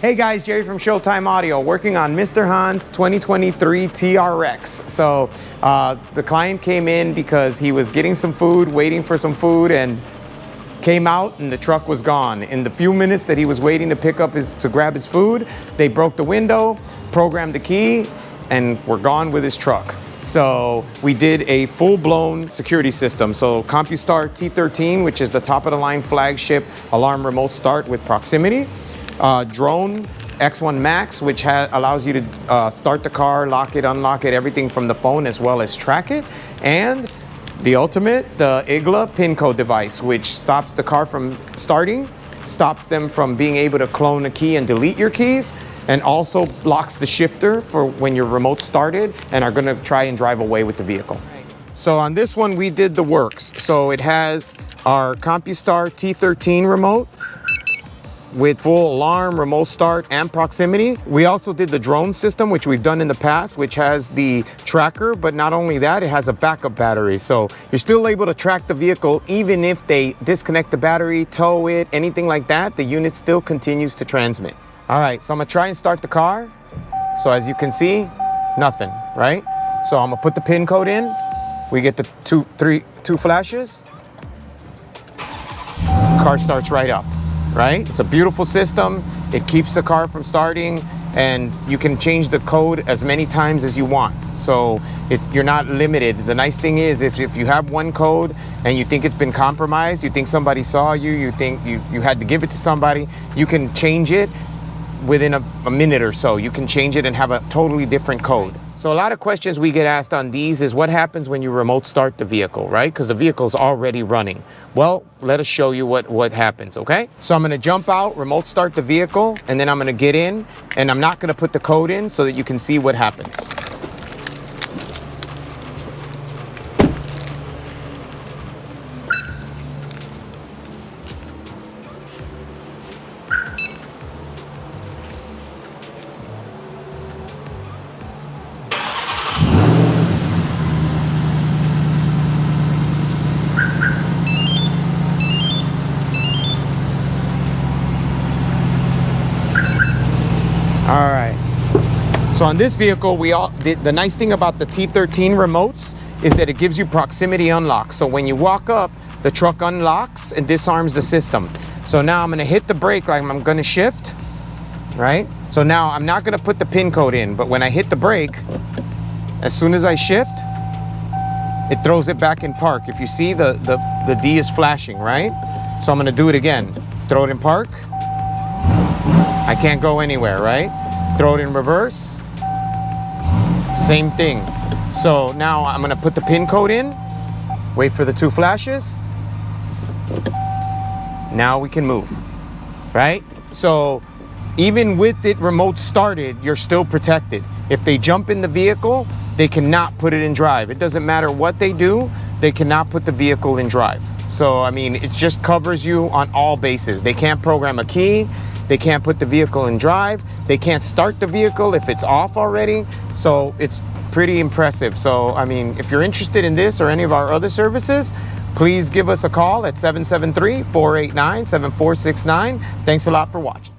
Hey guys, Jerry from Showtime Audio, working on Mr. Han's 2023 TRX. So the client came in because he was getting some food, waiting for some food, and came out and the truck was gone. In the few minutes that he was waiting to grab his food, they broke the window, programmed the key, and were gone with his truck. So we did a full-blown security system. So Compustar T13, which is the top-of-the-line flagship alarm remote start with proximity. Drone X1 Max, which allows you to start the car, lock it, unlock it, everything from the phone, as well as track it. And the ultimate, the Igla pin code device, which stops the car from starting, stops them from being able to clone a key and delete your keys, and also locks the shifter for when your remote started and are going to try and drive away with the vehicle. So on this one, we did the works. So it has our Compustar T13 remote with full alarm, remote start, and proximity. We also did the drone system, which we've done in the past, which has the tracker, but not only that, it has a backup battery. So you're still able to track the vehicle even if they disconnect the battery, tow it, anything like that, the unit still continues to transmit. All right, so I'm gonna try and start the car. So as you can see, nothing, right? So I'm gonna put the pin code in. We get the two flashes. Car starts right up. Right? It's a beautiful system. It keeps the car from starting, and you can change the code as many times as you want. So you're not limited. The nice thing is if you have one code and you think it's been compromised, you think somebody saw you, you think you had to give it to somebody, you can change it within a minute or so. You can change it and have a totally different code. So a lot of questions we get asked on these is what happens when you remote start the vehicle, right? Because the vehicle's already running. Well, let us show you what happens, okay? So I'm gonna jump out, remote start the vehicle, and then I'm gonna get in, and I'm not gonna put the code in so that you can see what happens. All right, so on this vehicle, the nice thing about the T13 remotes is that it gives you proximity unlock. So when you walk up, the truck unlocks and disarms the system. So now I'm gonna hit the brake like I'm gonna shift, right? So now I'm not gonna put the pin code in, but when I hit the brake, as soon as I shift, it throws it back in park. If you see, the D is flashing, right? So I'm gonna do it again. Throw it in park. I can't go anywhere, right? Throw it in reverse. Same thing. So now I'm gonna put the pin code in, wait for the two flashes. Now we can move, right? So even with it remote started, you're still protected. If they jump in the vehicle, they cannot put it in drive. It doesn't matter what they do, they cannot put the vehicle in drive. So, I mean, it just covers you on all bases. They can't program a key. They can't put the vehicle in drive. They can't start the vehicle if it's off already. So it's pretty impressive. So, I mean, if you're interested in this or any of our other services, please give us a call at 773-489-7469. Thanks a lot for watching.